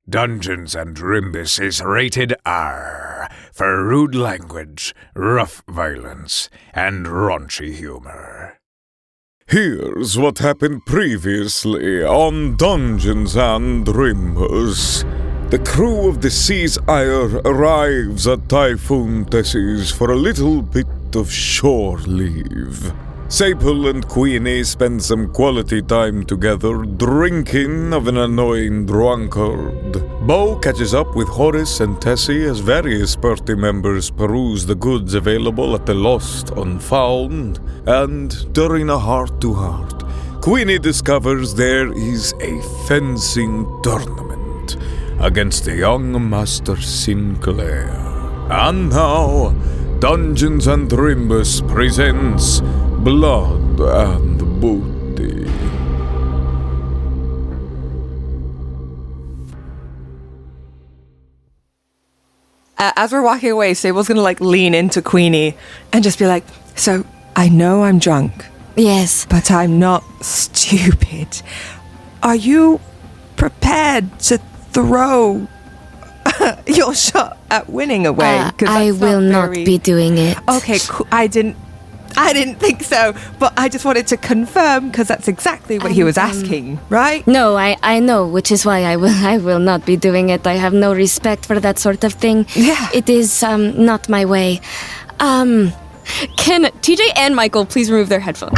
Dungeons and Drimbus is rated R for rude language, rough violence, and raunchy humor. Here's what happened previously on Dungeons and Drimbus. The crew of the Sea's Ire arrives at Typhoon Tessie's for a little bit of shore leave. Sable and Queenie spend some quality time together, drinking of an annoying drunkard. Beau catches up with Horace and Tessie as various party members peruse the goods available at the Lost and Found, and during a heart-to-heart, Queenie discovers there is a fencing tournament against the young Master Sinclair. And now, Dungeons and Drimbus presents Blood and Booty. As we're walking away, Sable's gonna lean into Queenie and just be like, so I know I'm drunk. Yes. But I'm not stupid. Are you prepared to throw your shot at winning away? I will not be doing it. Okay, cool. I didn't think so, but I just wanted to confirm because that's exactly what he was asking, right? No, I know, which is why I will not be doing it. I have no respect for that sort of thing. Yeah. It is not my way. Can TJ and Michael please remove their headphones?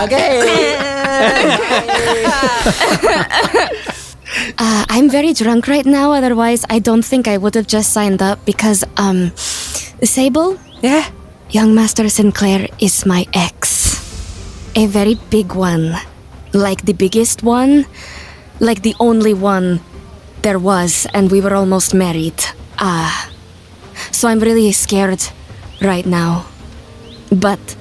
Okay. I'm very drunk right now, otherwise I don't think I would have just signed up because, Sable? Yeah? Young Master Sinclair is my ex. A very big one. Like the biggest one. Like the only one there was, and we were almost married. So I'm really scared right now. But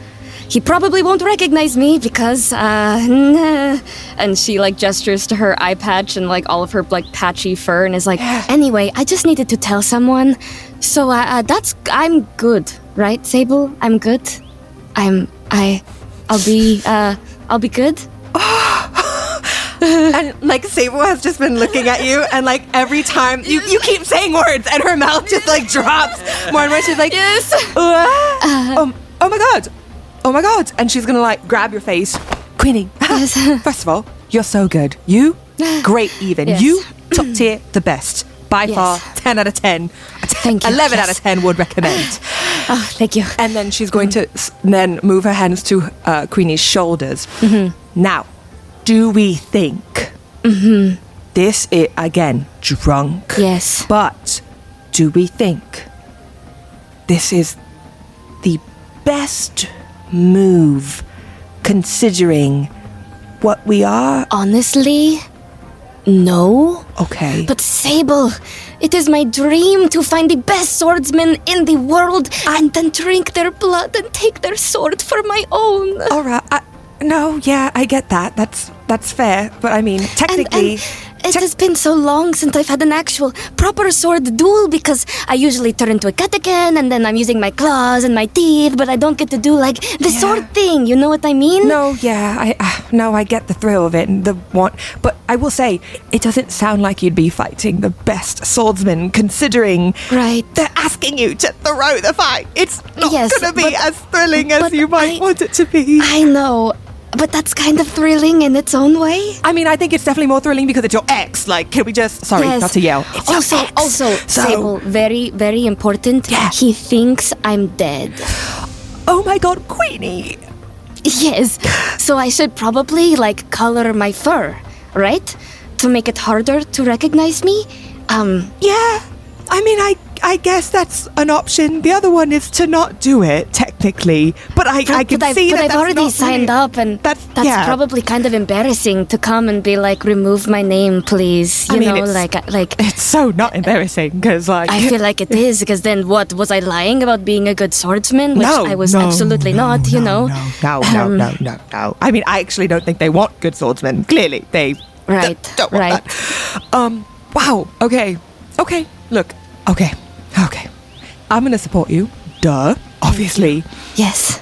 he probably won't recognize me because, and she gestures to her eye patch and all of her patchy fur and is like, anyway, I just needed to tell someone. So I'm good, right, Sable? I'm good. I'll be good. And Sable has just been looking at you, and every time you keep saying words, and her mouth just drops more and more. She's like, yes. Oh my god! And she's gonna grab your face, Queenie. Yes. First of all, you're so good. You, great even. Yes. You, top tier, the best by far. 10 out of 10. Thank you. 11 out of 10 would recommend. Oh, thank you. And then she's going to then move her hands to Queenie's shoulders. Mm-hmm. Now, do we think this is, again, drunk? Yes. But do we think this is the best move considering what we are? Honestly, no. Okay. But Sable, it is my dream to find the best swordsmen in the world and then drink their blood and take their sword for my own. All right. No, yeah, I get that. That's fair. But I mean, technically... It has been so long since I've had an actual proper sword duel because I usually turn into a cat again and then I'm using my claws and my teeth, but I don't get to do the sword thing. You know what I mean? No, yeah, I get the thrill of it and the want. But I will say, it doesn't sound like you'd be fighting the best swordsman considering they're asking you to throw the fight. It's not going to be as thrilling as you might want it to be. I know. But that's kind of thrilling in its own way. I mean, I think it's definitely more thrilling because it's your ex. Can we just... Sorry, not to yell. It's your ex. Also, Sable, very, very important. Yeah. He thinks I'm dead. Oh my god, Queenie! Yes. So I should probably, color my fur, right? To make it harder to recognize me? Yeah. I mean, I guess that's an option. The other one is to not do it, technically. But I can see that I've that's already not signed really, up, and that's probably kind of embarrassing to come and be remove my name, please. You know, it's so not embarrassing because I feel like it is because then what was I lying about being a good swordsman? Which I was absolutely not. No. I mean, I actually don't think they want good swordsmen. Clearly, they don't want that. Wow. Okay. Look. Okay. I'm going to support you. Duh. Obviously. Yes.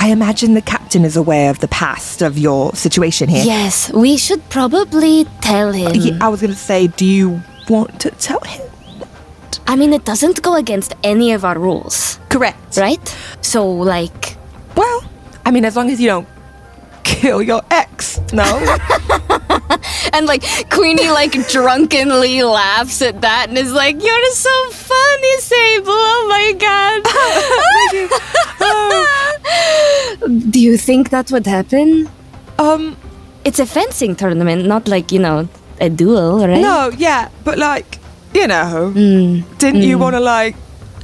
I imagine the captain is aware of the past of your situation here. Yes, we should probably tell him. Yeah, I was going to say, do you want to tell him? I mean, it doesn't go against any of our rules. Correct. Right? So, like... Well, I mean, as long as you don't kill your ex, no? And, like, Queenie, like, drunkenly laughs at that and is like, you're so funny, Sable. Oh, my God. Do you think that would happen? It's a fencing tournament, not like, a duel, right? No, yeah, but like, didn't you want to like,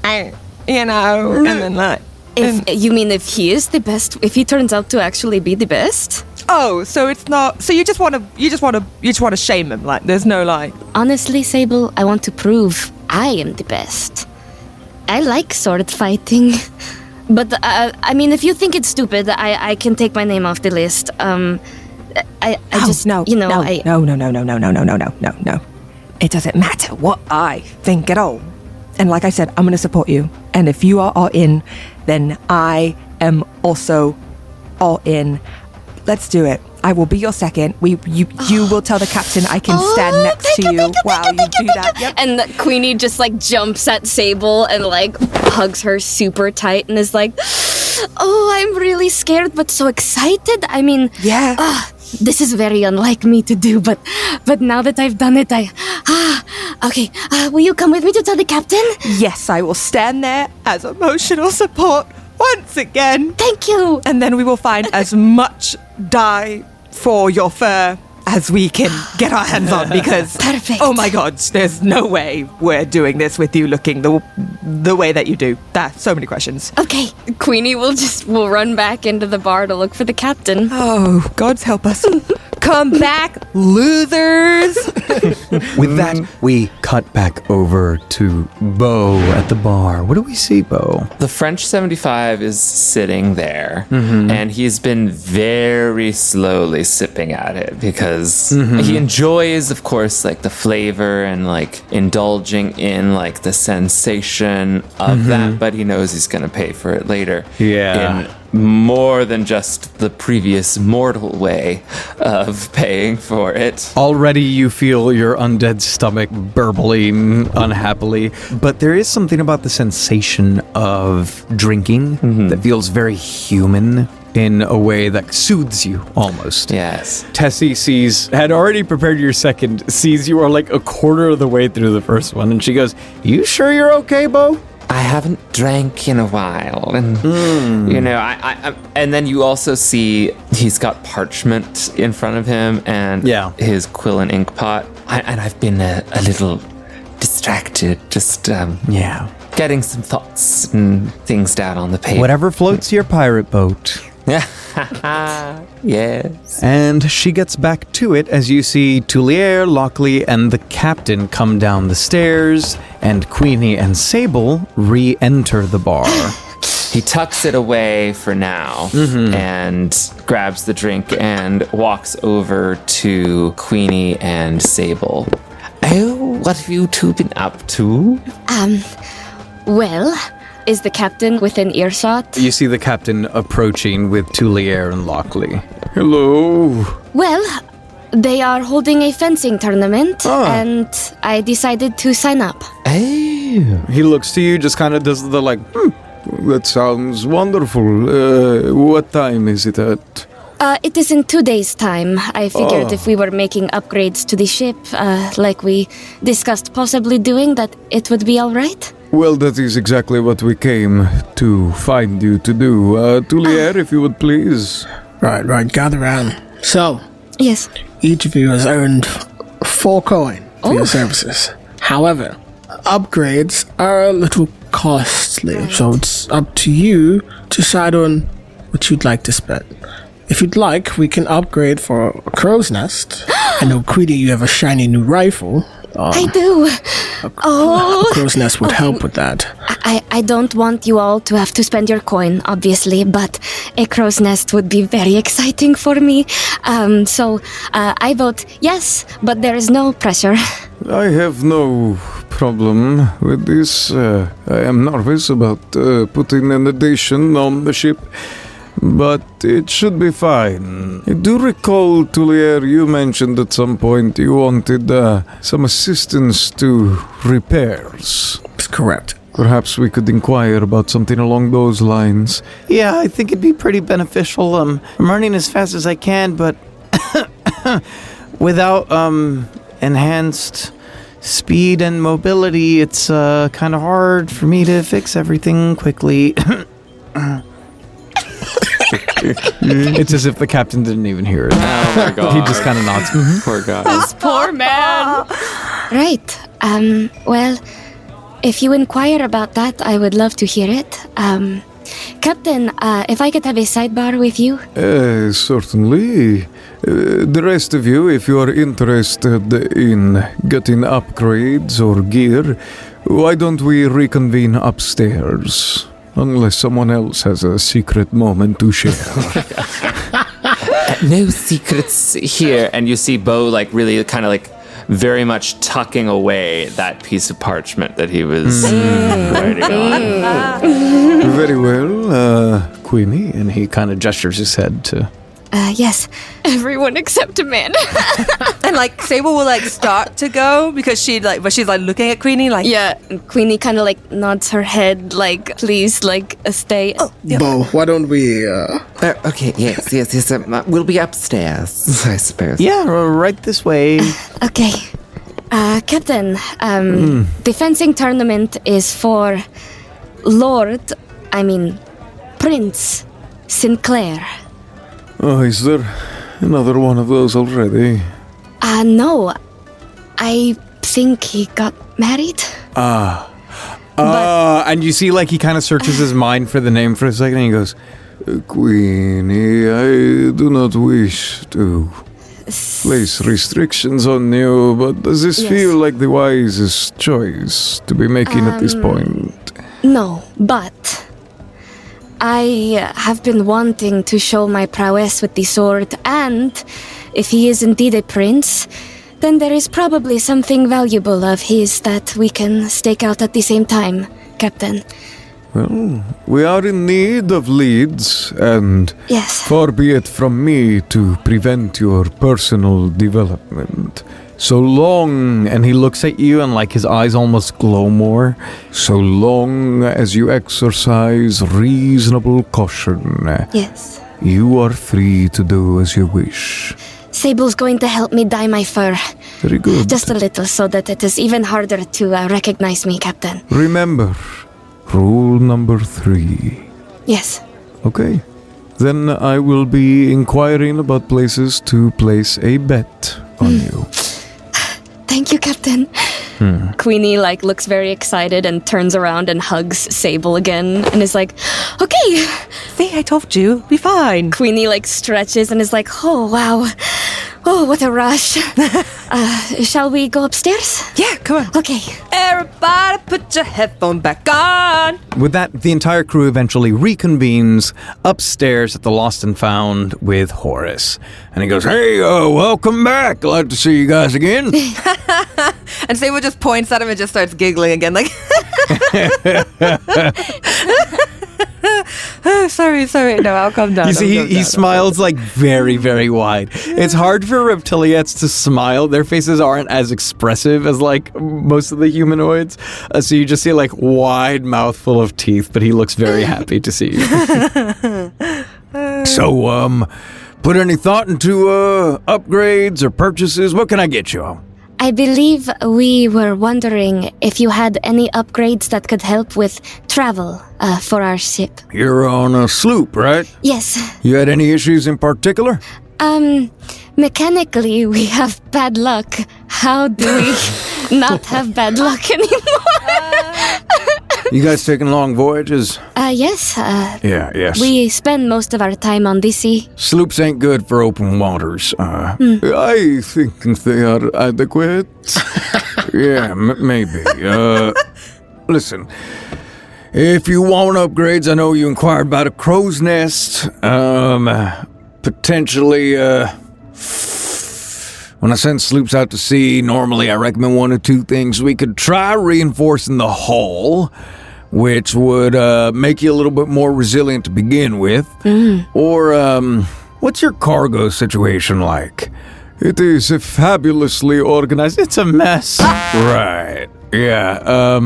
and then like... If he is the best, if he turns out to actually be the best? Oh, so it's not, so you just want to shame him, like, there's no like... Honestly, Sable, I want to prove I am the best. I like sword fighting. But, if you think it's stupid, I can take my name off the list. No. It doesn't matter what I think at all. And like I said, I'm going to support you. And if you are all in, then I am also all in. Let's do it. I will be your second. You will tell the captain I can stand next to you while you do that. Yep. And Queenie just like jumps at Sable and like hugs her super tight and is like, oh, I'm really scared but so excited. I mean, yeah. This is very unlike me to do, but now that I've done it, okay. Will you come with me to tell the captain? Yes, I will stand there as emotional support once again. Thank you. And then we will find as much dye for your fur as we can get our hands on, because perfect. Oh my God, there's no way we're doing this with you looking the way that you do. So many questions. Okay, Queenie will run back into the bar to look for the captain. Oh, God's help us. Come back, losers. With that, we cut back over to Beau at the bar. What do we see, Beau? The French 75 is sitting there, and he's been very slowly sipping at it because he enjoys, of course, like the flavor and like indulging in like the sensation of that, but he knows he's going to pay for it later. Yeah. In more than just the previous mortal way of paying for it. Already you feel your undead stomach burbling unhappily, but there is something about the sensation of drinking that feels very human in a way that soothes you almost. Yes. Tessie had already prepared your second, sees you are like a quarter of the way through the first one, and she goes, "You sure you're okay, Beau?" I haven't drank in a while, and I and then you also see he's got parchment in front of him and his quill and ink pot. And I've been a little distracted, just getting some thoughts and things down on the paper. Whatever floats your pirate boat. Yes. And she gets back to it as you see Tuliere, Lockley, and the captain come down the stairs, and Queenie and Sable re-enter the bar. He tucks it away for now and grabs the drink and walks over to Queenie and Sable. Oh, what have you two been up to? Well, is the captain within earshot? You see the captain approaching with Tuliere and Lockley. Hello. Well, they are holding a fencing tournament, and I decided to sign up. Oh. He looks to you, just kind of does the like, that sounds wonderful. What time is it at? It is in 2 days' time. I figured if we were making upgrades to the ship, like we discussed possibly doing, that it would be all right. Well, that is exactly what we came to find you to do. Tuliere, if you would please. Right, gather round. So, yes, each of you has earned 4 coin for your services. However, upgrades are a little costly, so it's up to you to decide on what you'd like to spend. If you'd like, we can upgrade for a crow's nest. I know, Queenie, you have a shiny new rifle. I do. A crow's nest would help with that. I don't want you all to have to spend your coin, obviously, but a crow's nest would be very exciting for me. So I vote yes, but there is no pressure. I have no problem with this. I am nervous about putting an addition on the ship. but it should be fine. I do recall, Tuliere, you mentioned at some point you wanted some assistance to repairs. That's correct. Perhaps we could inquire about something along those lines. Yeah, I think it'd be pretty beneficial. I'm running as fast as I can, but without enhanced speed and mobility, it's kind of hard for me to fix everything quickly. It's as if the captain didn't even hear it. Oh my god. He just kind of nods. Poor guy. This poor man. Right. Well, if you inquire about that, I would love to hear it. Captain, if I could have a sidebar with you? Certainly. The rest of you, if you are interested in getting upgrades or gear, why don't we reconvene upstairs? Unless someone else has a secret moment to share. No secrets here. And you see Beau like really kind of like very much tucking away that piece of parchment that he was writing on. Very well, Queenie, and he kind of gestures his head to... Yes. Everyone except Amanda. And like Sable will like start to go because she's like looking at Queenie like Yeah, and Queenie kind of like nods her head like, please, like, stay. Oh, yeah. Beau, why don't we, Okay, yes. We'll be upstairs, I suppose. Yeah, right this way. Okay. Captain, the fencing tournament is for Prince Sinclair. Oh, is there another one of those already? No. I think he got married. And you see, like, he kind of searches his mind for the name for a second, and he goes, Queenie, I do not wish to place restrictions on you, but does this feel like the wisest choice to be making at this point? No, but I have been wanting to show my prowess with the sword, and if he is indeed a prince, then there is probably something valuable of his that we can stake out at the same time, Captain. Well, we are in need of leads, and Yes. far be it from me to prevent your personal development. so long, and he looks at you and like his eyes almost glow more. So long as you exercise reasonable caution, Yes. you are free to do as you wish. Sable's going to help me dye my fur. Very good. Just a little so that it is even harder to recognize me, Captain. Remember, rule number 3. Yes. Okay. Then I will be inquiring about places to place a bet on you. Thank you, Captain. Queenie looks very excited and turns around and hugs Sable again and is like, okay. See, I told you, be fine. Queenie stretches and is like, oh wow, oh what a rush. Shall we go upstairs? Yeah, come on. Okay. Everybody put your headphone back on. With that, the entire crew eventually reconvenes upstairs at the Lost and Found with Horace. And he goes, hey, welcome back. Glad to see you guys again. And Sable just points at him and just starts giggling again, like, sorry. No, I'll calm down. You see, he smiles very, very wide. It's hard for reptiliettes to smile. Their faces aren't as expressive as most of the humanoids. So you just see wide mouth full of teeth, but he looks very happy to see you. So, put any thought into upgrades or purchases? What can I get you? I believe we were wondering if you had any upgrades that could help with travel for our ship. You're on a sloop, right? Yes. You had any issues in particular? Mechanically, we have bad luck. How do we not have bad luck anymore? You guys taking long voyages? Yes. Yes. We spend most of our time on the sea. Sloops ain't good for open waters. I think they are adequate. Yeah, maybe. Listen, if you want upgrades, I know you inquired about a crow's nest. Potentially, when I send sloops out to sea, normally I recommend 1 or 2 things. We could try reinforcing the hull which would make you a little bit more resilient to begin with. Or, what's your cargo situation like? It is fabulously organized. It's a mess. Right. Yeah.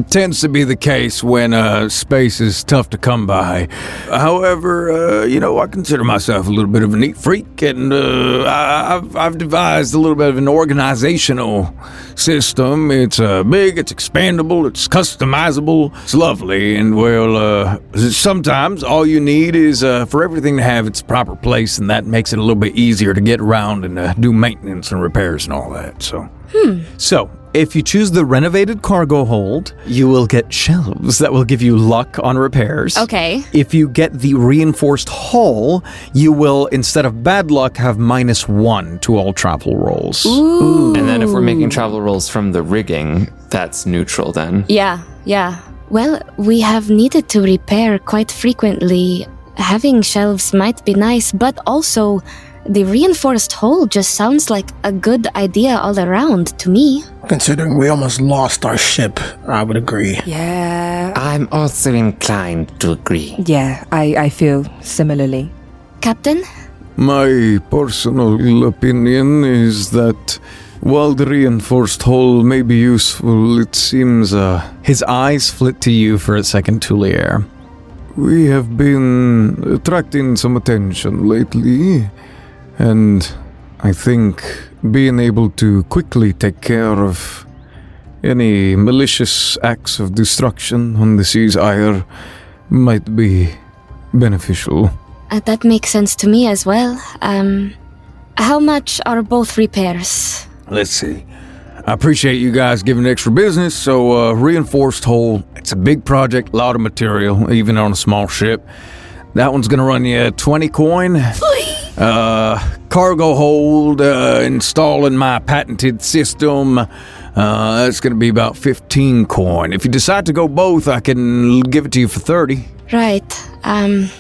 Tends to be the case when space is tough to come by. However, I consider myself a little bit of a neat freak, and I've devised a little bit of an organizational system. It's big, it's expandable, it's customizable, it's lovely, and sometimes all you need is for everything to have its proper place, and that makes it a little bit easier to get around and do maintenance and repairs and all that. So, if you choose the renovated cargo hold, you will get shelves that will give you luck on repairs. Okay. If you get the reinforced hull, you will, instead of bad luck, have -1 to all travel rolls. Ooh. And then if we're making travel rolls from the rigging, that's neutral then. Yeah. Well, we have needed to repair quite frequently. Having shelves might be nice, but also the reinforced hull just sounds like a good idea all around to me. Considering we almost lost our ship, I would agree. Yeah. I'm also inclined to agree. Yeah, I feel similarly. Captain? My personal opinion is that while the reinforced hull may be useful, it seems His eyes flit to you for a second, Tuliere. we have been attracting some attention lately. And I think being able to quickly take care of any malicious acts of destruction on the sea's ire might be beneficial. That makes sense to me as well. How much are both repairs? Let's see. I appreciate you guys giving extra business, so reinforced hull, it's a big project, a lot of material, even on a small ship. That one's gonna run you 20 coin. Cargo hold, installing my patented system, that's gonna be about 15 coin. If you decide to go both, I can give it to you for 30. Right. One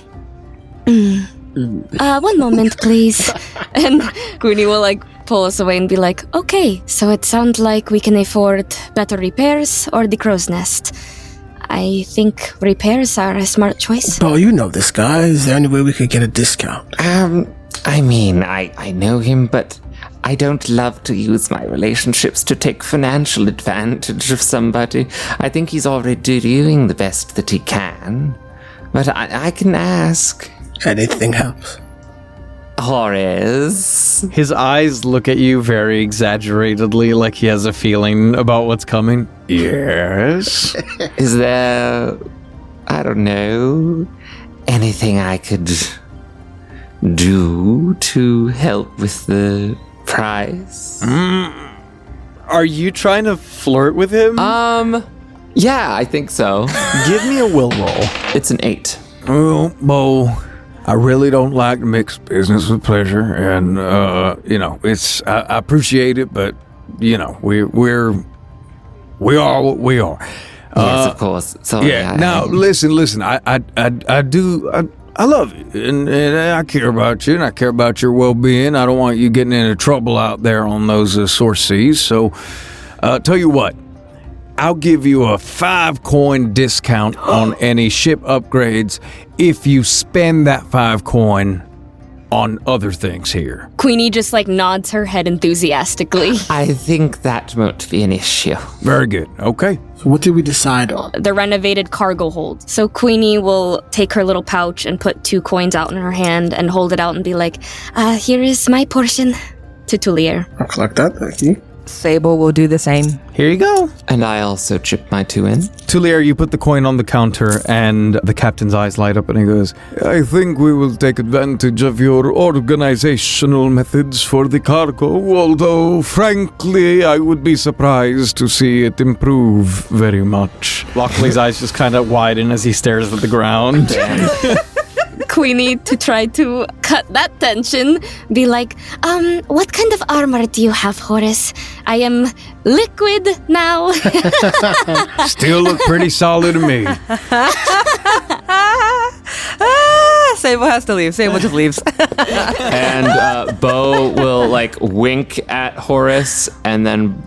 moment, please. And Queenie will pull us away and be like, okay, so it sounds like we can afford better repairs or the crow's nest. I think repairs are a smart choice. Beau, you know this guy. Is there any way we could get a discount? I know him, but I don't love to use my relationships to take financial advantage of somebody. I think he's already doing the best that he can. But I can ask. Anything helps. Horace. His eyes look at you very exaggeratedly, like he has a feeling about what's coming. Yes? Is there, I don't know, anything I could do to help with the price? Are you trying to flirt with him? Yeah, I think so. Give me a will roll. It's an 8. Well, Beau, I really don't like to mix business with pleasure, and I appreciate it, but we are what we are. Yes, of course. So yeah. Now, listen. I love you, and I care about you, and I care about your well-being. I don't want you getting into trouble out there on those source seas. So, tell you what. I'll give you a 5 coin discount on any ship upgrades if you spend that 5 coin on other things here. Queenie just nods her head enthusiastically. I think that won't be an issue. Very good. Okay. So what did we decide on? The renovated cargo hold. So Queenie will take her little pouch and put 2 coins out in her hand and hold it out and be like, here is my portion, to Tuliere. I'll collect that, thank you. Sable will do the same. Here you go. And I also chip my 2 in. Tuliere, you put the coin on the counter, and the captain's eyes light up, and he goes, I think we will take advantage of your organizational methods for the cargo, although, frankly, I would be surprised to see it improve very much. Lockley's eyes just kind of widen as he stares at the ground. Queenie, to try to cut that tension, be like, what kind of armor do you have, Horace? I am liquid now. Still look pretty solid to me. Sable has to leave. Sable just leaves. And Beau will wink at Horace and then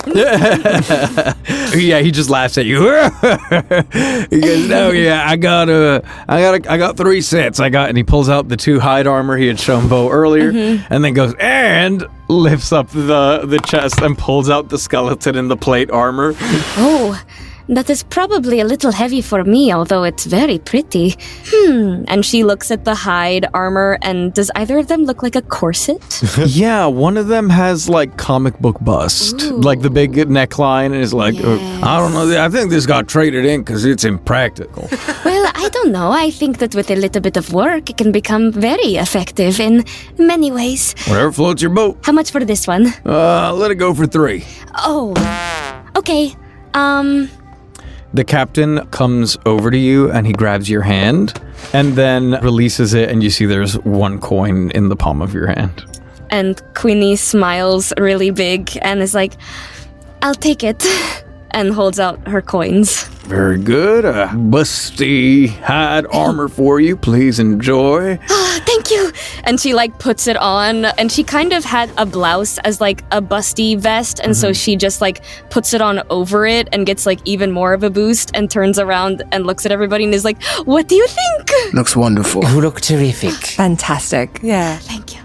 Yeah, he just laughs at you. He goes, "No, yeah, I got 3 sets. And he pulls out the 2 hide armor he had shown Beau earlier, and then goes and lifts up the chest and pulls out the skeleton and the plate armor. Oh, that is probably a little heavy for me, although it's very pretty. And she looks at the hide armor, and does either of them look like a corset? Yeah, one of them has like comic book bust, like the big neckline, and is like, I don't know, I think this got traded in because it's impractical. Well, I don't know. I think that with a little bit of work, it can become very effective in many ways. Whatever floats your boat. How much for this one? Let it go for 3. Oh, okay. The captain comes over to you and he grabs your hand and then releases it, and you see there's 1 coin in the palm of your hand. And Queenie smiles really big and is like, I'll take it, and holds out her coins. Very good. A busty hide armor for you. Please enjoy. Thank you. And she like puts it on, and she kind of had a blouse as like a busty vest, and so she just like puts it on over it and gets like even more of a boost and turns around and looks at everybody and is like, what do you think? Looks wonderful. You look terrific. Fantastic. Yeah. Thank you.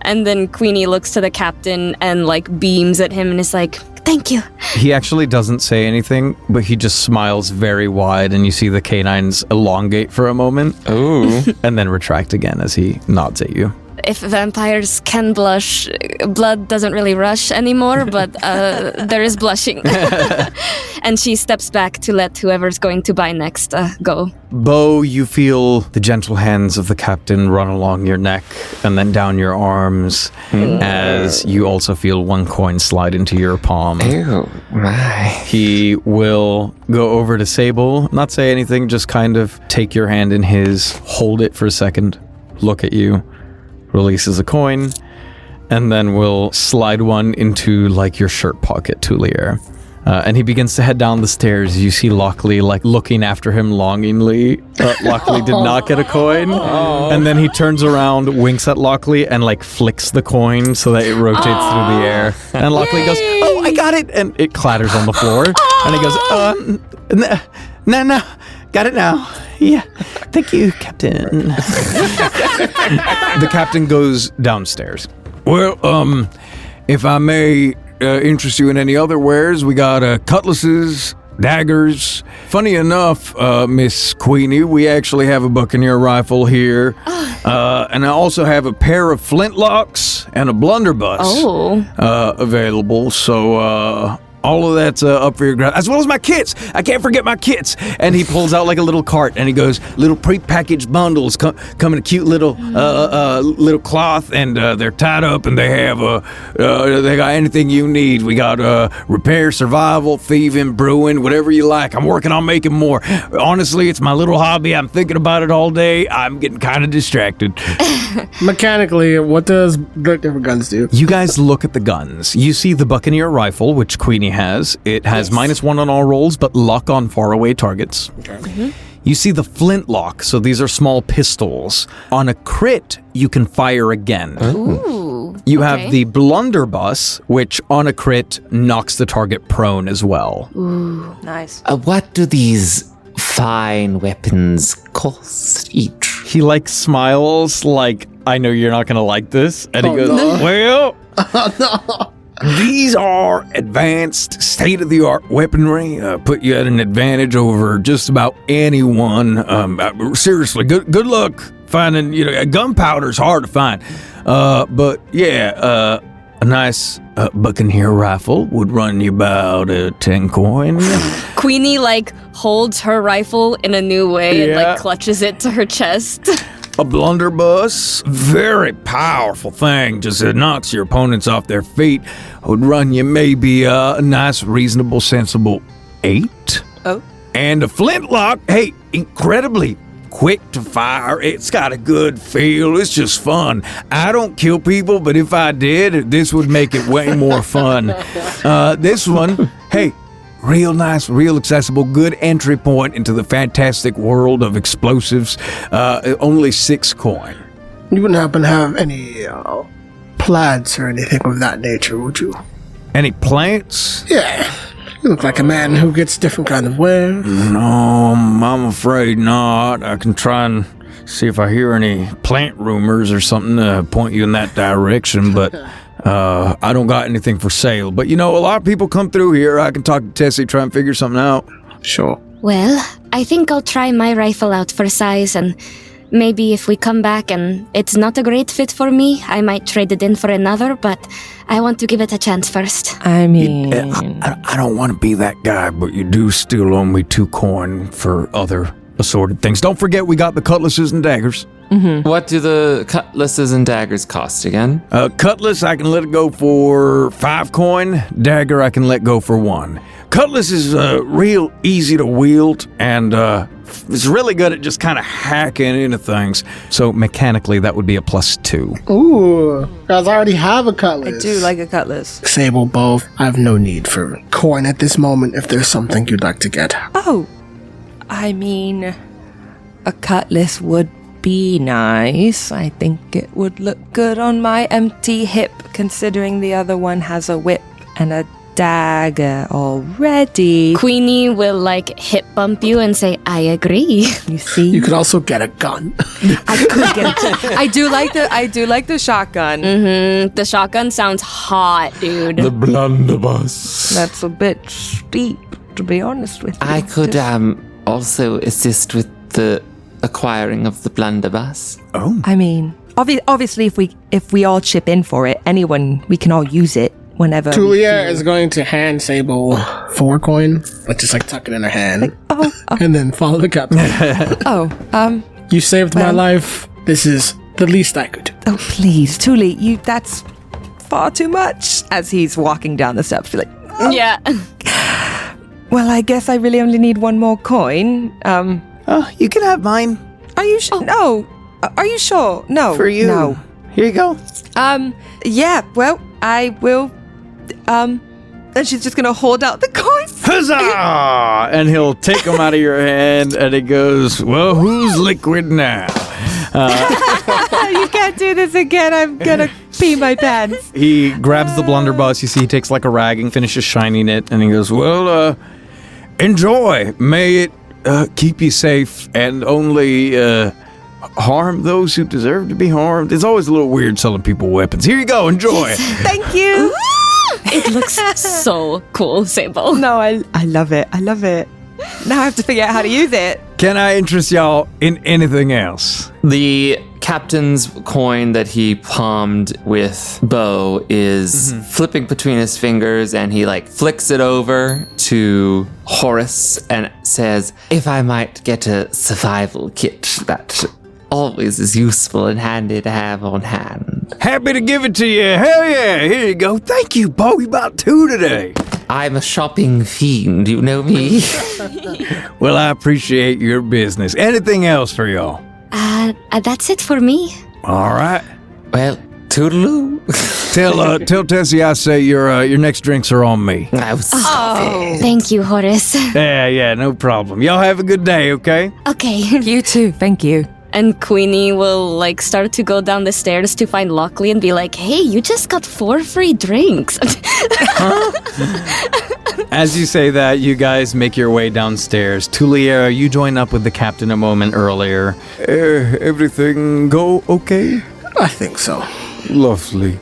And then Queenie looks to the captain and like beams at him and is like, thank you. He actually doesn't say anything, but he just smiles very wide, and you see the canines elongate for a moment. Ooh. And then retract again as he nods at you. If vampires can blush, blood doesn't really rush anymore, but there is blushing. And she steps back to let whoever's going to buy next go. Beau, you feel the gentle hands of the captain run along your neck and then down your arms, as you also feel 1 coin slide into your palm. Ew, my. He will go over to Sable, not say anything, just kind of take your hand in his, hold it for a second, look at you, releases a coin, and then will slide 1 into like your shirt pocket, Tuliere. And he begins to head down the stairs. You see Lockley like looking after him longingly. Lockley did not get a coin. And then he turns around, winks at Lockley, and like flicks the coin so that it rotates through the air. And Lockley goes, "Oh, I got it!" And it clatters on the floor. And he goes, no, got it now. Yeah, thank you, Captain. The captain goes downstairs. Well, if I may interest you in any other wares, we got cutlasses, daggers. Funny enough, Miss Queenie, we actually have a buccaneer rifle here. And I also have a pair of flintlocks and a blunderbuss available. So, all of that's up for your grab, as well as my kits. I can't forget my kits. And he pulls out like a little cart, and he goes, little pre-packaged bundles come in a cute little little cloth, and they're tied up, and they have they got anything you need. We got repair, survival, thieving, brewing, whatever you like. I'm working on making more. Honestly, it's my little hobby. I'm thinking about it all day. I'm getting kind of distracted. Mechanically, what does the different guns do? You guys look at the guns. You see the buccaneer rifle, which Queenie has. It has -1 on all rolls, but lock on faraway targets. Okay. You see the flintlock, so these are small pistols. On a crit, you can fire again. Ooh. You have the blunderbuss, which on a crit knocks the target prone as well. Ooh. Nice. What do these fine weapons cost each? He like smiles like, I know you're not gonna like this. And he goes, well, these are advanced, state-of-the-art weaponry. Put you at an advantage over just about anyone. Seriously, good luck finding. Gunpowder's hard to find. But yeah, a nice buccaneer rifle would run you about 10 coin. Queenie like holds her rifle in a new way and like clutches it to her chest. A blunderbuss, very powerful thing, just knocks your opponents off their feet, would run you maybe a nice, reasonable, sensible 8. Oh. And a flintlock, hey, incredibly quick to fire. It's got a good feel. It's just fun. I don't kill people, but if I did, this would make it way more fun. This one, hey, real nice, real accessible, good entry point into the fantastic world of explosives. Only 6 coin. You wouldn't happen to have any plaids or anything of that nature, would you? Any plants? Yeah. You look like a man who gets different kind of wear. No, I'm afraid not. I can try and see if I hear any plant rumors or something to point you in that direction, but I don't got anything for sale. But a lot of people come through here. I can talk to Tessie, try and figure something out. Sure. Well, I think I'll try my rifle out for size, and maybe if we come back and it's not a great fit for me, I might trade it in for another, but I want to give it a chance first. I mean... I don't want to be that guy, but you do still owe me 2 coin for other assorted things. Don't forget we got the cutlasses and daggers. Mm-hmm. What do the cutlasses and daggers cost again? Cutlass, I can let it go for 5 coin. Dagger, I can let go for 1. Cutlass is real easy to wield, and it's really good at just kind of hacking into things. So mechanically, that would be a +2. Ooh, guys, I already have a cutlass. I do like a cutlass. Sable, Beau, I have no need for coin at this moment if there's something you'd like to get. Oh, I mean, a cutlass would be nice. I think it would look good on my empty hip, considering the other one has a whip and a dagger already. Queenie will hip bump you and say, I agree. You see? You could also get a gun. I could get I do like the shotgun. Mm-hmm. The shotgun sounds hot, dude. The blunderbuss. That's a bit steep, to be honest with you. I could also assist with the acquiring of the blunderbuss. Oh. I mean, obviously if we all chip in for it, we can all use it. Whenever Tuliere is going to hand Sable 4 coin, but just tuck it in her hand, and then follow the captain. You saved my life. This is the least I could do. Oh please, Tuli, that's far too much. As he's walking down the steps, you're like, Yeah. well, I guess I really only need 1 more coin. You can have mine. Are you sure? No. Are you sure? No. For you. No. Here you go. Yeah. Well, I will. And she's just gonna hold out the coins. Huzzah! And he'll take them out of your hand, and he goes, well, who's liquid now? You can't do this again. I'm gonna pee my pants. He grabs the blunderbuss. You see he takes a rag and finishes shining it, and he goes, well, enjoy. May it keep you safe and only harm those who deserve to be harmed. It's always a little weird selling people weapons. Here you go. Enjoy. Thank you. It looks so cool, Sable. No, I love it. I love it. Now I have to figure out how to use it. Can I interest y'all in anything else? The captain's coin that he palmed with Beau is flipping between his fingers, and he flicks it over to Horace and says, if I might get a survival kit that always is useful and handy to have on hand. Happy to give it to you. Hell yeah. Here you go. Thank you, Beau. We bought 2 today. I'm a shopping fiend, you know me. Well, I appreciate your business. Anything else for y'all? That's it for me. All right. Well, toodaloo. Tell Tessie I say your next drinks are on me. Thank you, Horace. Yeah, no problem. Y'all have a good day, okay? Okay. You too. Thank you. And Queenie will start to go down the stairs to find Lockley and be like, hey, you just got 4 free drinks. As you say that, you guys make your way downstairs. Tuliere, you join up with the captain a moment earlier. Everything go okay? I think so. Lovely.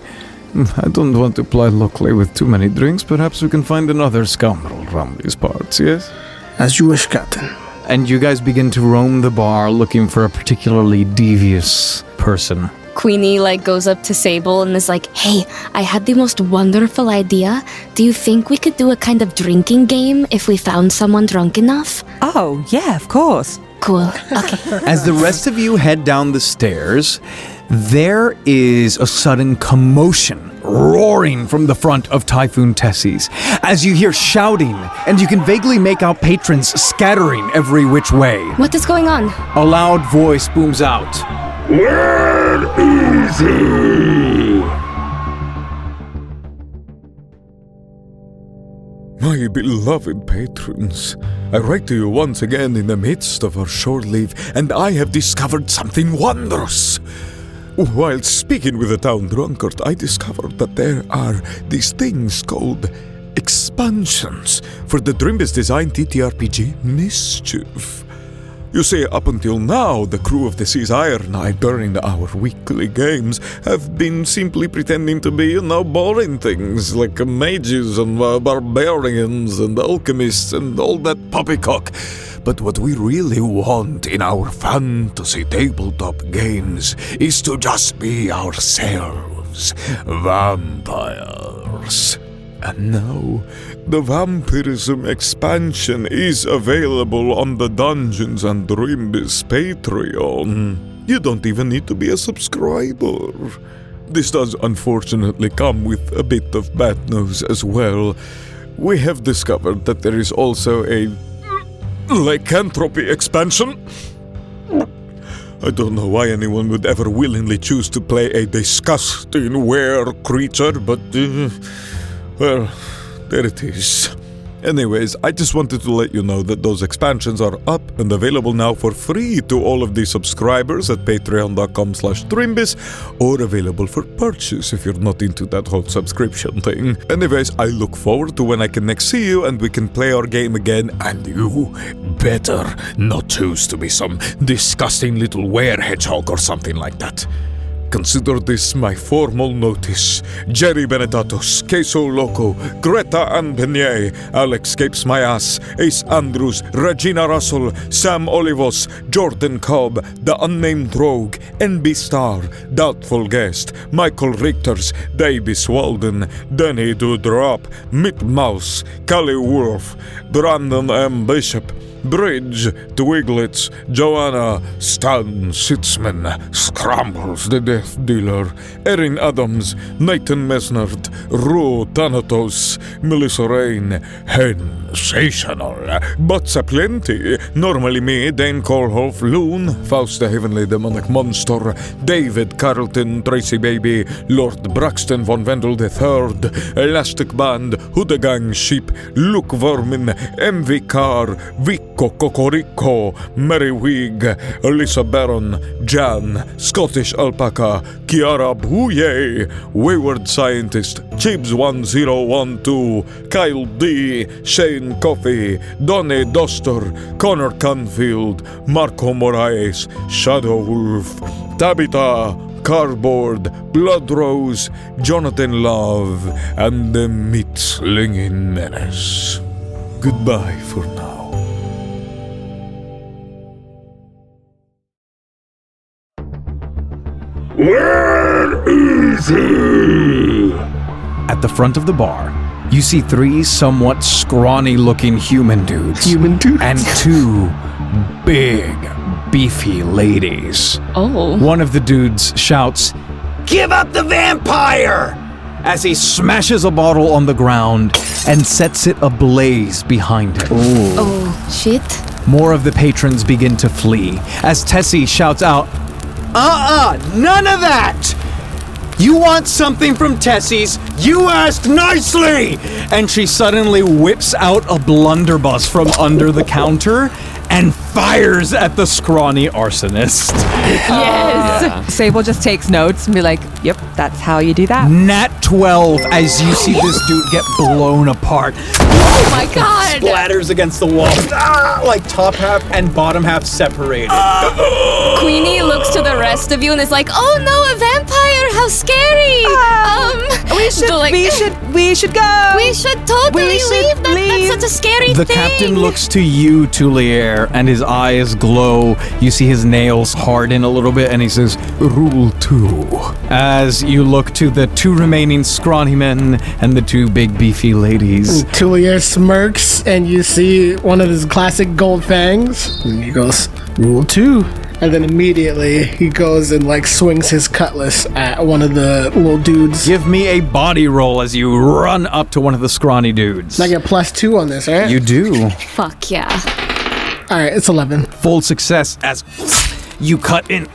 I don't want to ply Lockley with too many drinks. Perhaps we can find another scoundrel around these parts, yes? As you wish, Captain. And you guys begin to roam the bar looking for a particularly devious person. Queenie goes up to Sable and is like, hey, I had the most wonderful idea. Do you think we could do a kind of drinking game if we found someone drunk enough? Oh, yeah, of course. Cool. Okay. As the rest of you head down the stairs, there is a sudden commotion roaring from the front of Typhoon Tessie's as you hear shouting, and you can vaguely make out patrons scattering every which way. What is going on? A loud voice booms out. Where is he? My beloved patrons, I write to you once again in the midst of our shore leave, and I have discovered something wondrous. while speaking with a town drunkard, I discovered that there are these things called expansions for the Drimbus Design TTRPG Mischief. You see, up until now, the crew of the Sea's Iron Knight during our weekly games have been simply pretending to be, boring things like mages and barbarians and alchemists and all that poppycock. But what we really want in our fantasy tabletop games is to just be ourselves, vampires. And now, the Vampirism expansion is available on the Dungeons and Drimbus Patreon. You don't even need to be a subscriber. This does unfortunately come with a bit of bad news as well. We have discovered that there is also a lycanthropy expansion. I don't know why anyone would ever willingly choose to play a disgusting were creature, but well, there it is. Anyways, I just wanted to let you know that those expansions are up and available now for free to all of the subscribers at patreon.com/Drimbus, or available for purchase if you're not into that whole subscription thing. Anyways, I look forward to when I can next see you and we can play our game again, and you better not choose to be some disgusting little were-hedgehog or something like that. Consider this my formal notice. Jerry Benetatos, Queso Loco, Greta and Beignet, Alex Capes My Ass, Ace Andrews, Regina Russell, Sam Olivos, Jordan Cobb, The Unnamed Rogue, NB Star, Doubtful Guest, Michael Richters, Davis Walden, Denny Dewdrop, Mitt Mouse, Callie Wolf, Brandon M. Bishop, Bridge, Twiglets, Joanna, Stan Sitzman, Scrambles the Death Dealer, Erin Adams, Nathan Mesnard, Rue Thanatos, Melissa Rain, Sensational, Butts Aplenty, Normally Me, Dane Kohlhoff, Loon, Faust the Heavenly Demonic Monster, David Carlton, Tracy Baby, Lord Braxton von Wendell III, Elastic Band, Hudagang Sheep, Luke Vermin, MV Carr, Vic Cocorico, Mary Wig, Alyssa Barron, Jan, Scottish Alpaca, Kiara Bouye, Wayward Scientist, Chibs1012, Kyle D, Shane Coffey, Donny Doster, Connor Canfield, Marco Moraes, Shadow Wolf, Tabitha, Cardboard, Blood Rose, Jonathan Love, and the Meat-Slinging Menace. Goodbye for now. Where is he? At the front of the bar, you see three somewhat scrawny-looking human dudes. And two big, beefy ladies. Oh. One of the dudes shouts, "Give up the vampire!" as he smashes a bottle on the ground and sets it ablaze behind him. Oh, shit. More of the patrons begin to flee as Tessie shouts out, none of that! You want something from Tessie's, you ask nicely! And she suddenly whips out a blunderbuss from under the counter and fires at the scrawny arsonist. Yes. Yeah. Sable just takes notes and be like, yep, that's how you do that. Nat 12 as you see this dude get blown apart. Oh my god! Splatters against the wall. Like top half and bottom half separated. Queenie looks to the rest of you and is like, "Oh no, a vampire! How scary!" We should go. We should totally leave. That's such a scary The thing. captain looks to you, Tuliere, and his eyes glow. You see his nails harden a little bit, and he says, "Rule 2. As you look to the two remaining scrawny men and the two big beefy ladies. Tuliere smirks, and you see one of his classic gold fangs. And he goes, "Rule 2. And then immediately he goes and swings his cutlass at one of the little dudes. Give me a body roll as you run up to one of the scrawny dudes. I get +2 on this, right? You do. Fuck yeah. All right, it's 11. Full success as you cut in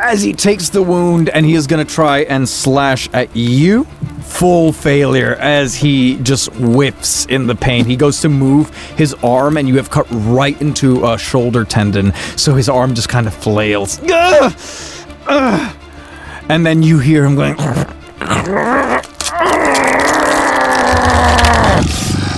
as he takes the wound and he is going to try and slash at you. Full failure as he just whips in the pain. He goes to move his arm and you have cut right into a shoulder tendon. So his arm just kind of flails. And then you hear him going...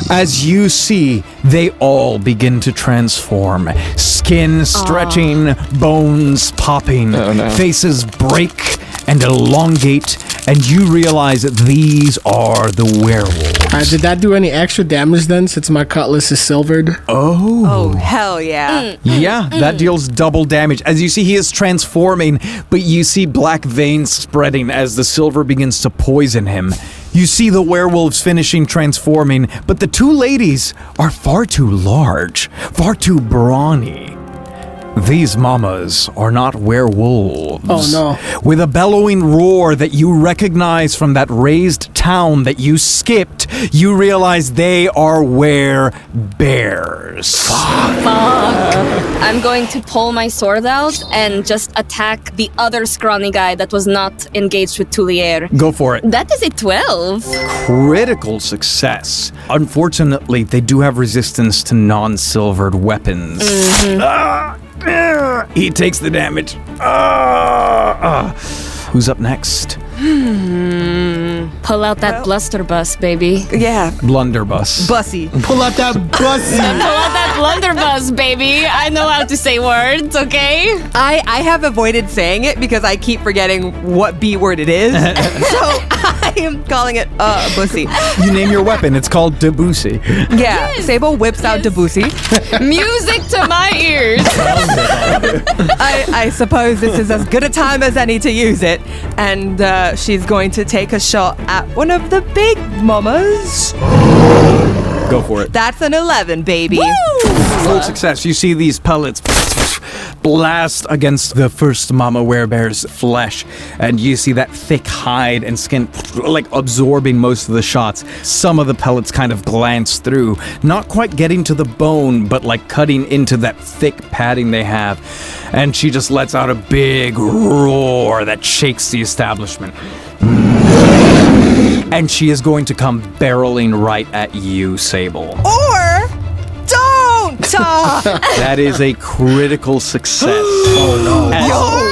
As you see, they all begin to transform. Skin stretching, bones popping, faces break and elongate, and you realize that these are the werewolves. Did that do any extra damage then, since my cutlass is silvered? Oh, hell yeah. Yeah, that deals double damage. As you see, he is transforming, but you see black veins spreading as the silver begins to poison him. You see the werewolves finishing transforming, but the two ladies are far too large, far too brawny. These mamas are not werewolves. Oh no. With a bellowing roar that you recognize from that raised town that you skipped, you realize they are werebears. I'm going to pull my sword out and just attack the other scrawny guy that was not engaged with Tuliere. Go for it. That is a 12. Critical success. Unfortunately, they do have resistance to non-silvered weapons. He takes the damage. Who's up next? Pull out that blunderbuss, baby. Yeah. Blunderbuss. Bussy. Pull out that bussy. Pull out that blunderbuss, baby. I know how to say words, okay? I have avoided saying it because I keep forgetting what B word it is. So I am calling it bussy. You name your weapon. It's called Debussy. Yeah. Sable whips out Debussy. Music to my ears. I suppose this is as good a time as any to use it. And she's going to take a shot at one of the big mamas. Go for it. That's an 11, baby. Full success. You see these pellets blast against the first mama werebear's flesh, and you see that thick hide and skin like absorbing most of the shots. Some of the pellets kind of glance through, not quite getting to the bone, but like cutting into that thick padding they have. And she just lets out a big roar that shakes the establishment. And she is going to come barreling right at you, Sable. Or don't! That is a critical success. Oh no. As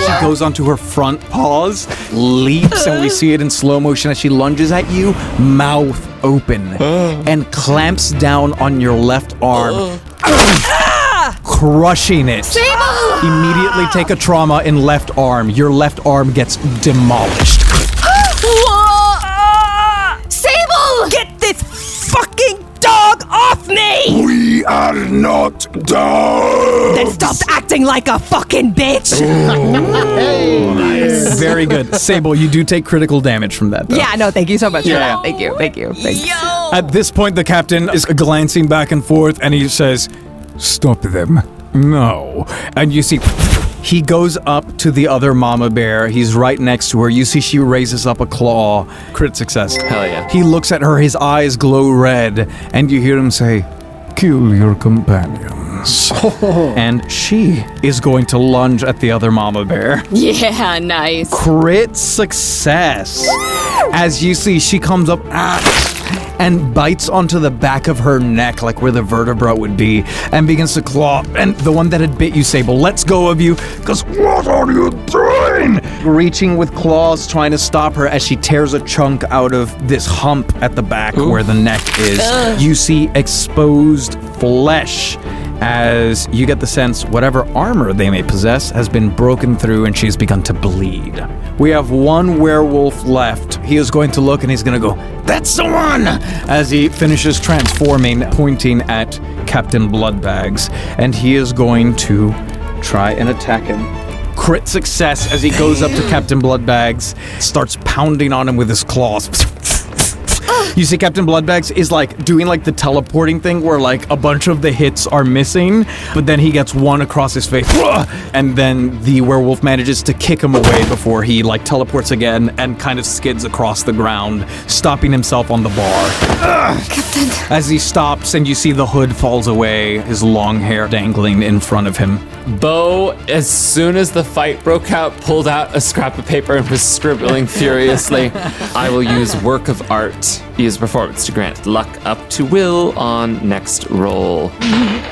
she goes onto her front paws, leaps, and we see it in slow motion as she lunges at you, mouth open, and clamps down on your left arm, crushing it. Sable! Immediately take a trauma in left arm. Your left arm gets demolished. Sable! Get this fucking dog off me! We are not dogs! Then stop acting like a fucking bitch! Very good. Sable, you do take critical damage from that, though. Yeah, no, thank you so much. Yeah. Thank you. At this point, the captain is glancing back and forth, and he says, "Stop them. No." And you see... He goes up to the other mama bear. He's right next to her. You see she raises up a claw. Crit success. Hell yeah. He looks at her. His eyes glow red. And you hear him say, "Kill your companions." And she is going to lunge at the other mama bear. Yeah, nice. Crit success. As you see, she comes up and bites onto the back of her neck, like where the vertebra would be, and begins to claw. And the one that had bit you, Sable, lets go of you, goes, "What are you doing?" Reaching with claws, trying to stop her as she tears a chunk out of this hump at the back where the neck is. You see exposed flesh as you get the sense whatever armor they may possess has been broken through and she's begun to bleed. We have one werewolf left. He is going to look and he's going to go, "That's the one!" as he finishes transforming, pointing at Captain Bloodbags. And he is going to try and attack him. Crit success as he goes up to Captain Bloodbags, starts pounding on him with his claws. You see Captain Bloodbags is like doing like the teleporting thing where like a bunch of the hits are missing, but then he gets one across his face, and then the werewolf manages to kick him away before he like teleports again and kind of skids across the ground, stopping himself on the bar. Captain. As he stops and you see the hood falls away, his long hair dangling in front of him. Beau, as soon as the fight broke out, pulled out a scrap of paper and was scribbling furiously. I will use work of art. Use performance to grant luck up to Will on next roll.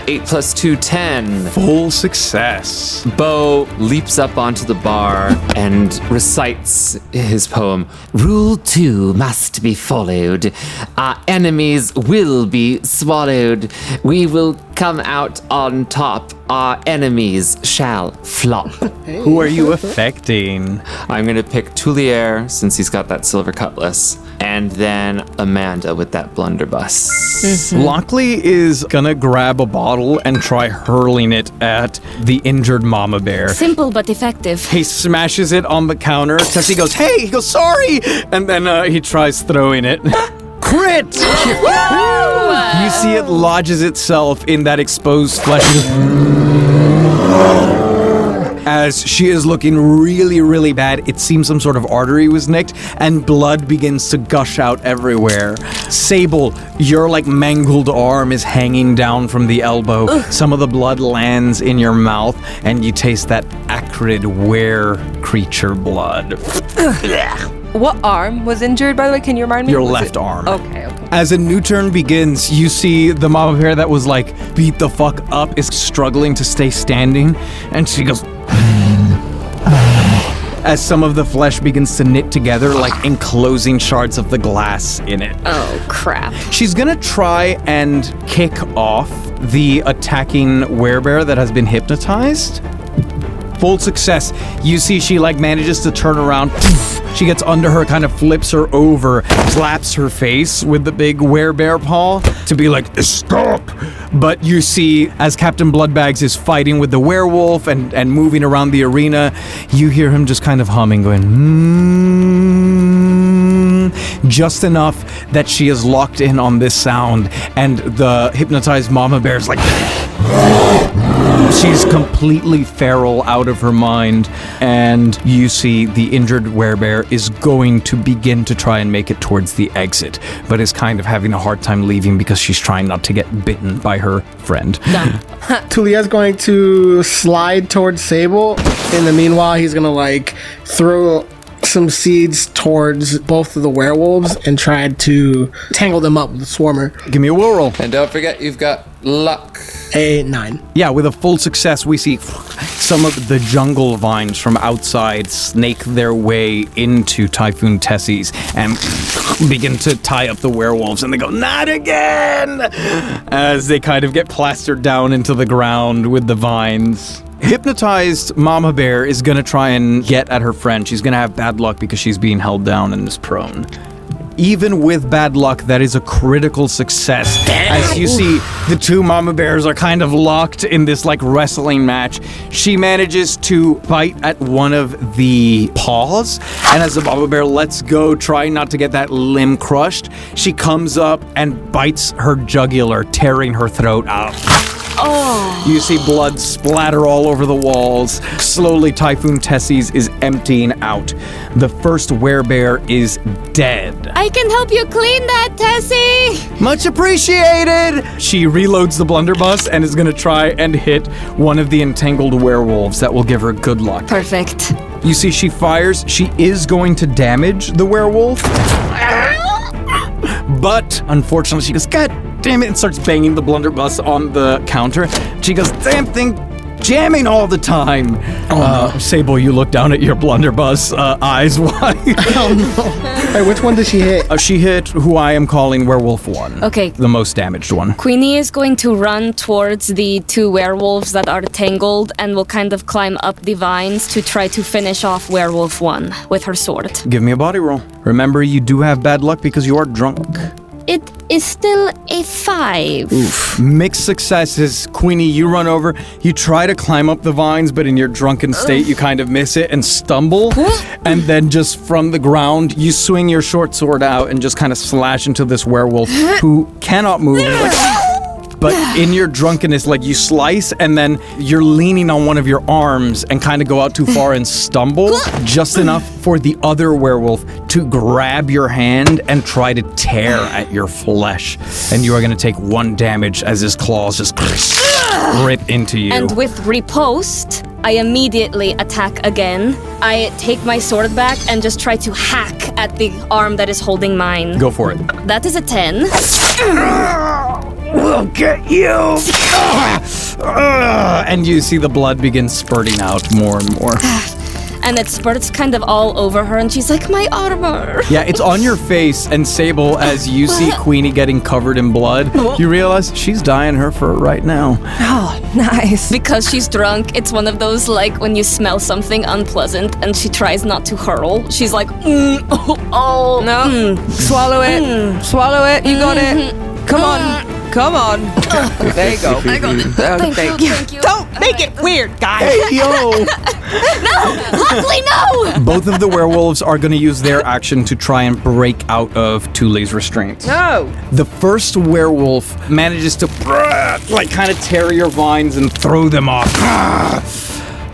8 + 2, 10. Full success. Beau leaps up onto the bar and recites his poem. Rule 2 must be followed. Our enemies will be swallowed. We will come out on top. Our enemies shall flop. Who are you affecting? I'm going to pick Tuliere, since he's got that silver cutlass, and then Amanda with that blunderbuss. Lockley is gonna grab a bottle and try hurling it at the injured mama bear. Simple but effective. He smashes it on the counter. Tessie goes, hey! He goes, sorry! And then he tries throwing it. Crit! You see it lodges itself in that exposed flesh. As she is looking really, really bad, it seems some sort of artery was nicked, and blood begins to gush out everywhere. Sable, your like mangled arm is hanging down from the elbow. Ugh. Some of the blood lands in your mouth, and you taste that acrid were creature blood. What arm was injured, by the way? Can you remind me? Your left arm. Okay. As a new turn begins, you see the mama bear that was like beat the fuck up is struggling to stay standing, and she goes as some of the flesh begins to knit together like enclosing shards of the glass in it. Oh, crap. She's gonna try and kick off the attacking werebear that has been hypnotized. Full success. You see she like manages to turn around. She gets under her, kind of flips her over, slaps her face with the big werebear paw to be like, stop! But you see, as Captain Bloodbags is fighting with the werewolf and moving around the arena, you hear him just kind of humming, going, just enough that she is locked in on this sound, and the hypnotized mama bear's like, she's completely feral, out of her mind, and you see the injured werebear is going to begin to try and make it towards the exit, but is kind of having a hard time leaving because she's trying not to get bitten by her friend. Tuliere's going to slide towards Sable. In the meanwhile, he's going to like throw some seeds towards both of the werewolves and try to tangle them up with the swarmer. Give me a will roll. And don't forget, you've got luck. A 9. Yeah, with a full success, we see some of the jungle vines from outside snake their way into Typhoon Tessie's and begin to tie up the werewolves, and they go, not again! As they kind of get plastered down into the ground with the vines. Hypnotized Mama Bear is going to try and get at her friend. She's going to have bad luck because she's being held down and is prone. Even with bad luck, that is a critical success. As you see, the two mama bears are kind of locked in this like wrestling match. She manages to bite at one of the paws, and as the mama bear lets go, trying not to get that limb crushed, she comes up and bites her jugular, tearing her throat out. Oh. You see blood splatter all over the walls. Slowly, Typhoon Tessie's is emptying out. The first werebear is dead. I can help you clean that, Tessie! Much appreciated! She reloads the blunderbuss and is gonna try and hit one of the entangled werewolves. That will give her good luck. Perfect. You see, she fires. She is going to damage the werewolf. But, unfortunately, she goes, God damn it, and starts banging the blunderbuss on the counter. She goes, damn thing, jamming all the time. Sable, you look down at your blunderbuss, eyes wide. Oh no. Hey, which one did she hit? She hit who I am calling Werewolf 1. Okay. The most damaged one. Queenie is going to run towards the two werewolves that are tangled and will kind of climb up the vines to try to finish off Werewolf 1 with her sword. Give me a body roll. Remember, you do have bad luck because you are drunk. It is still a 5. Oof. Mixed successes. Queenie, you run over. You try to climb up the vines, but in your drunken state, you kind of miss it and stumble. And then just from the ground, you swing your short sword out and just kind of slash into this werewolf who cannot move. But in your drunkenness, like you slice and then you're leaning on one of your arms and kind of go out too far and stumble just enough for the other werewolf to grab your hand and try to tear at your flesh. And you are going to take 1 damage as his claws just rip into you. And with riposte, I immediately attack again. I take my sword back and just try to hack at the arm that is holding mine. Go for it. That is a 10. We'll get you! And you see the blood begin spurting out more and more. And it spurts kind of all over her, and she's like, my armor. Yeah, it's on your face, and Sable, as you see Queenie getting covered in blood, you realize she's dying her for it right now. Oh, nice. Because she's drunk, it's one of those, like, when you smell something unpleasant and she tries not to hurl. She's like, No, swallow it. Swallow it. You got it. Come on. Come on. There you go. I got it. Thank you. Don't make it weird, guys. Hey, yo! No! Luckily, no! Both of the werewolves are going to use their action to try and break out of Tule's restraints. No. The first werewolf manages to, like, kind of tear your vines and throw them off.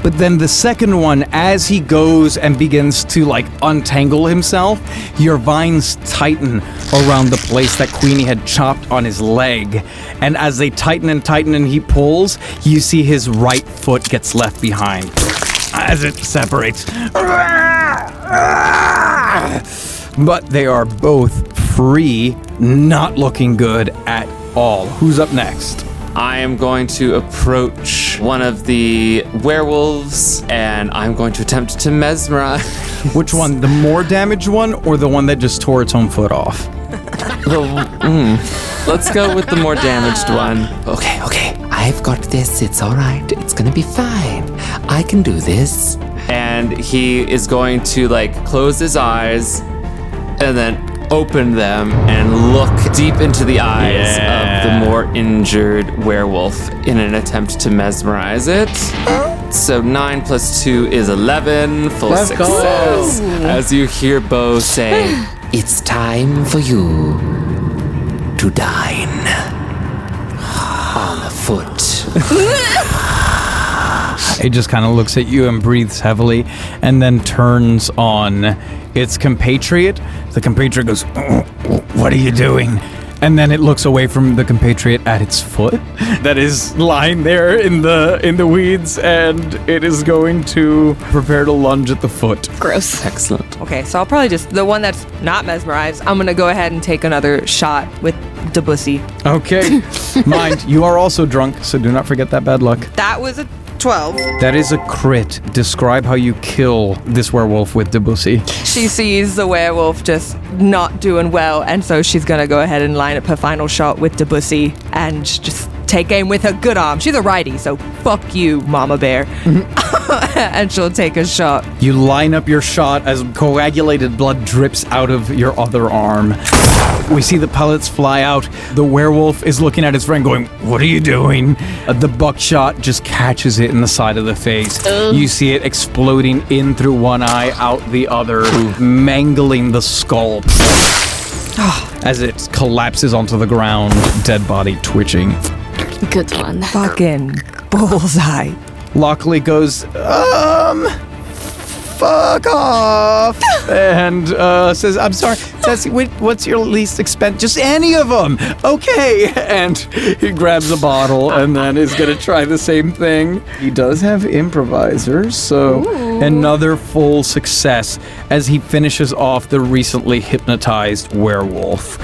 But then the second one, as he goes and begins to, like, untangle himself, your vines tighten around the place that Queenie had chopped on his leg. And as they tighten and he pulls, you see his right foot gets left behind as it separates. But they are both free, not looking good at all. Who's up next? I am going to approach one of the werewolves, and I'm going to attempt to mesmerize. Which one? The more damaged one, or the one that just tore its own foot off? Let's go with the more damaged one. Okay. I've got this. It's all right. It's gonna be fine. I can do this. And he is going to, like, close his eyes and then open them and look deep into the eyes of the more injured werewolf in an attempt to mesmerize it. So 9 + 2 is 11. Full Let's success. go. As you hear Beau say, "It's time for you to dine on a foot." It just kind of looks at you and breathes heavily and then turns on its compatriot. The compatriot goes, "What are you doing?" And then it looks away from the compatriot at its foot that is lying there in the weeds, and it is going to prepare to lunge at the foot. Gross. Excellent. Okay, so I'll probably just, the one that's not mesmerized, I'm going to go ahead and take another shot with Debussy. Okay. Mind, you are also drunk, so do not forget that bad luck. That was a 12. That is a crit. Describe how you kill this werewolf with Debussy. She sees the werewolf just not doing well, and so she's going to go ahead and line up her final shot with Debussy and just take aim with her good arm. She's a righty, so fuck you, Mama Bear. And she'll take a shot. You line up your shot as coagulated blood drips out of your other arm. We see the pellets fly out. The werewolf is looking at his friend going, "What are you doing?" The buckshot just catches it in the side of the face. You see it exploding in through one eye, out the other, mangling the skull. As it collapses onto the ground, dead body twitching. Good one. Fucking bullseye. Lockley goes, fuck off, and says, "I'm sorry, Tessie, what's your least expense?" "Just any of them." "Okay." And he grabs a bottle and then is going to try the same thing. He does have improvisers, so another full success as he finishes off the recently hypnotized werewolf.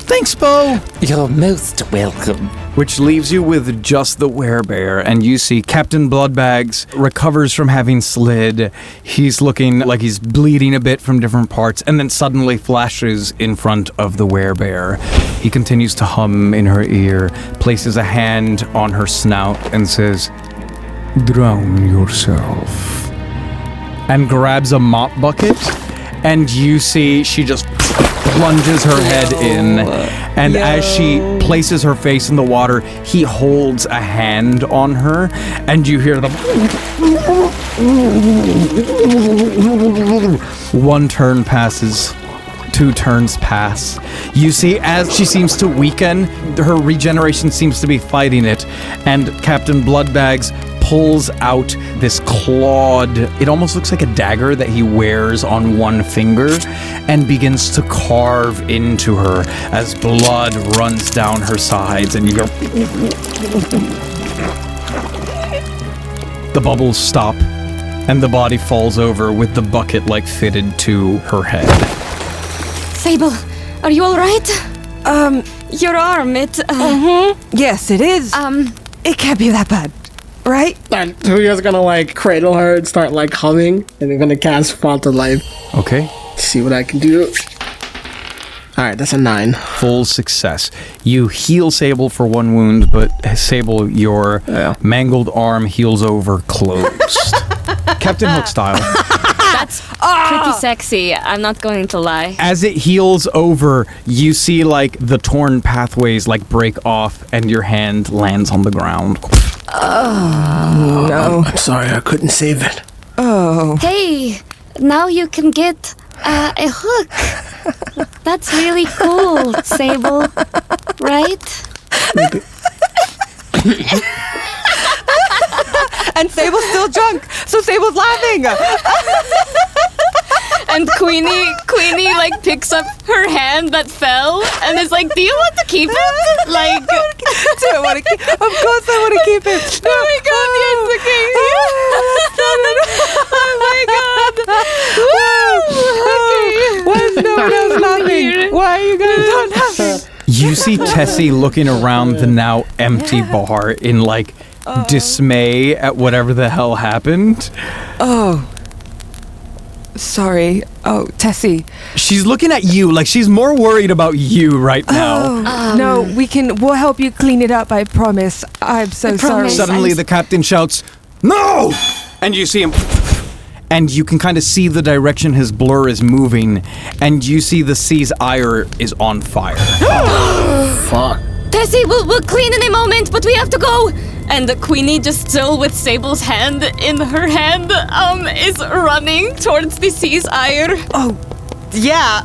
"Thanks, Beau." You're most welcome. Which leaves you with just the werebear, and you see Captain Bloodbags recovers from having slid. He's looking like he's bleeding a bit from different parts, and then suddenly flashes in front of the werebear. He continues to hum in her ear, places a hand on her snout, and says, "Drown yourself," and grabs a mop bucket, and you see she just plunges her head in, and as she places her face in the water, he holds a hand on her, and you hear the... One turn passes. 2 turns pass. You see, as she seems to weaken, her regeneration seems to be fighting it, and Captain Bloodbags pulls out this clawed, it almost looks like a dagger that he wears on one finger, and begins to carve into her as blood runs down her sides, and you go... The bubbles stop, and the body falls over with the bucket fitted to her head. Sable, are you alright? Your arm, it... Yes, it is. It can't be that bad, right? And Tuliere's gonna cradle her and start humming, and they're gonna cast Fall to Life. Okay. See what I can do. Alright, that's a 9. Full success. You heal Sable for 1 wound, but Sable, your mangled arm heals over closed. Captain Hook style. That's pretty sexy, I'm not going to lie. As it heals over, you see the torn pathways break off, and your hand lands on the ground. Oh, no. I'm sorry, I couldn't save it. Oh. Hey, now you can get a hook. That's really cool, Sable. Right? And Sable's still drunk, so Sable's laughing. And Queenie picks up her hand that fell and is like, do you want to keep it? Do I want to keep it? Of course I want to keep it. Oh my god, yes, okay. Oh my god. Why is no one else laughing? Why are you guys not laughing? You see Tessie looking around the now empty bar in dismay at whatever the hell happened. Oh. Sorry. Oh, Tessie. She's looking at you she's more worried about you right now. No, we'll help you clean it up, I promise. I'm so sorry. Suddenly the captain shouts, "No!" And you see him, and you can kind of see the direction his blur is moving, and you see the sea's ire is on fire. Fuck. Tessie, we'll clean in a moment, but we have to go. And Queenie, just still with Sable's hand in her hand, is running towards the sea's ire. Oh, yeah.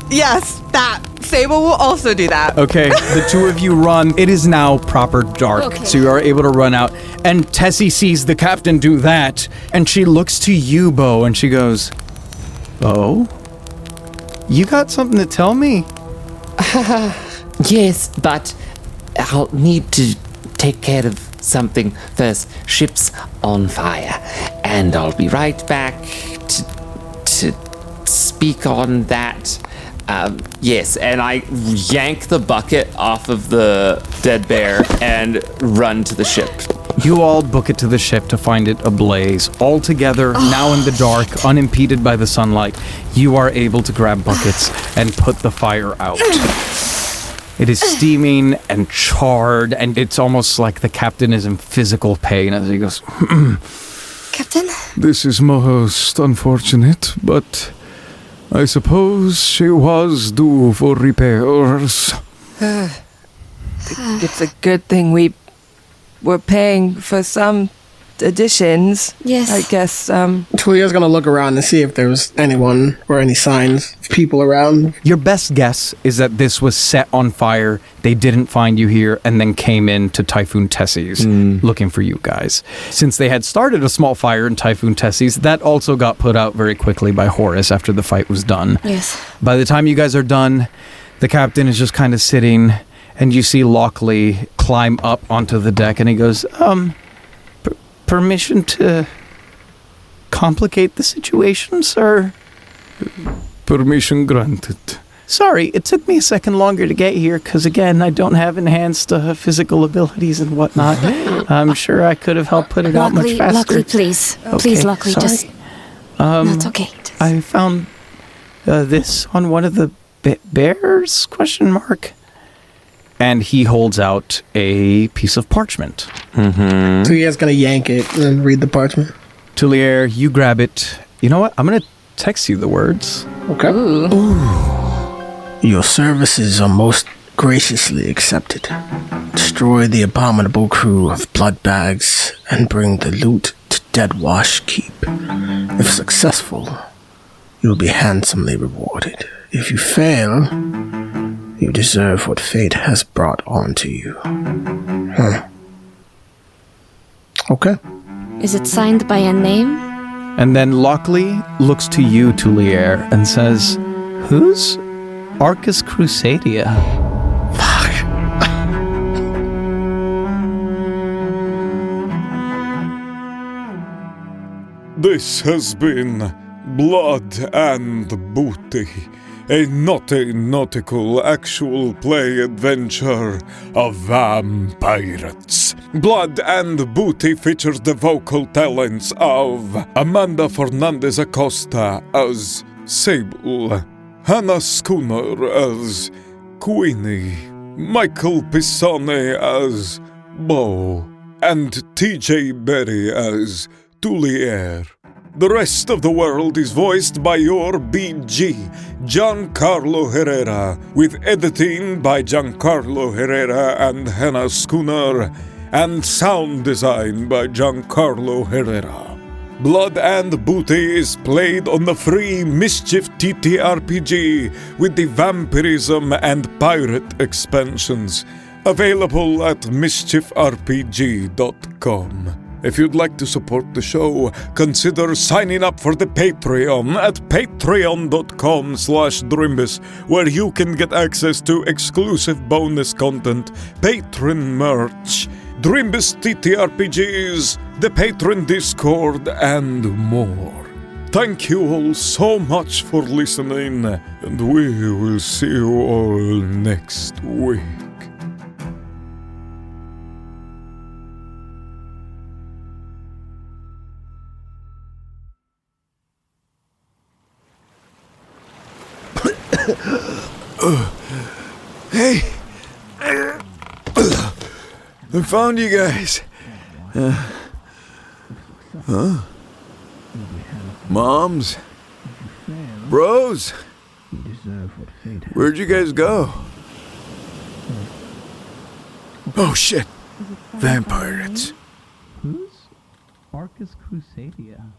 Yes, that. Sable will also do that. Okay, the 2 of you run. It is now proper dark, so you are able to run out. And Tessie sees the captain do that, and she looks to you, Beau, and she goes, "Oh? You got something to tell me?" Yes, but I'll need to take care of something first. Ship's on fire, and I'll be right back to speak on that. Yes, and I yank the bucket off of the dead bear and run to the ship. You all book it to the ship to find it ablaze. All together, now in the dark, unimpeded by the sunlight, you are able to grab buckets and put the fire out. It is steaming and charred, and it's almost like the captain is in physical pain as he goes, Captain? This is most unfortunate, but I suppose she was due for repairs. It's a good thing we were paying for some additions. Yes. I guess, Tuliere's gonna look around and see if there was anyone or any signs of people around. Your best guess is that this was set on fire, they didn't find you here, and then came in to Typhoon Tessie's looking for you guys. Since they had started a small fire in Typhoon Tessie's, that also got put out very quickly by Horus after the fight was done. Yes. By the time you guys are done, the captain is just kind of sitting, and you see Lockley climb up onto the deck, and he goes, permission to complicate the situation, sir? Permission granted. Sorry, it took me a second longer to get here, because again, I don't have enhanced physical abilities and whatnot. I'm sure I could have helped put it out much faster. Lockley, please. Okay, Please, Lockley, sorry. just... no, it's okay. Just... I found this on one of the bears, ? And he holds out a piece of parchment. Tuliere's gonna yank it and read the parchment. Tuliere, you grab it. You know what? I'm going to text you the words. Okay. Your services are most graciously accepted. Destroy the abominable crew of bloodbags and bring the loot to Deadwash Keep. If successful, you will be handsomely rewarded. If you fail, you deserve what fate has brought onto you. Okay. Is it signed by a name? And then Lockley looks to you, Tuliere, and says, "Who's Arcus Crusadia?" This has been Blood and Booty, a nautical actual play adventure of vampirates. Blood and Booty features the vocal talents of Amanda Fernandez-Acosta as Sable, Hannah Schooner as Queenie, Michael Pisani as Beau, and TJ Berry as Tuliere. The rest of the world is voiced by your BG, Giancarlo Herrera, with editing by Giancarlo Herrera and Hannah Schooner, and sound design by Giancarlo Herrera. Blood and Booty is played on the free Mischief TTRPG with the Vampirism and Pirate expansions, available at mischiefrpg.com. If you'd like to support the show, consider signing up for the Patreon at patreon.com/Drimbus, where you can get access to exclusive bonus content, patron merch, Drimbus TTRPGs, the Patron Discord, and more. Thank you all so much for listening, and we will see you all next week. Hey! I found you guys. Moms? Bros? Where'd you guys go? Oh shit! Vampirates. Who's Arcus Crusadia?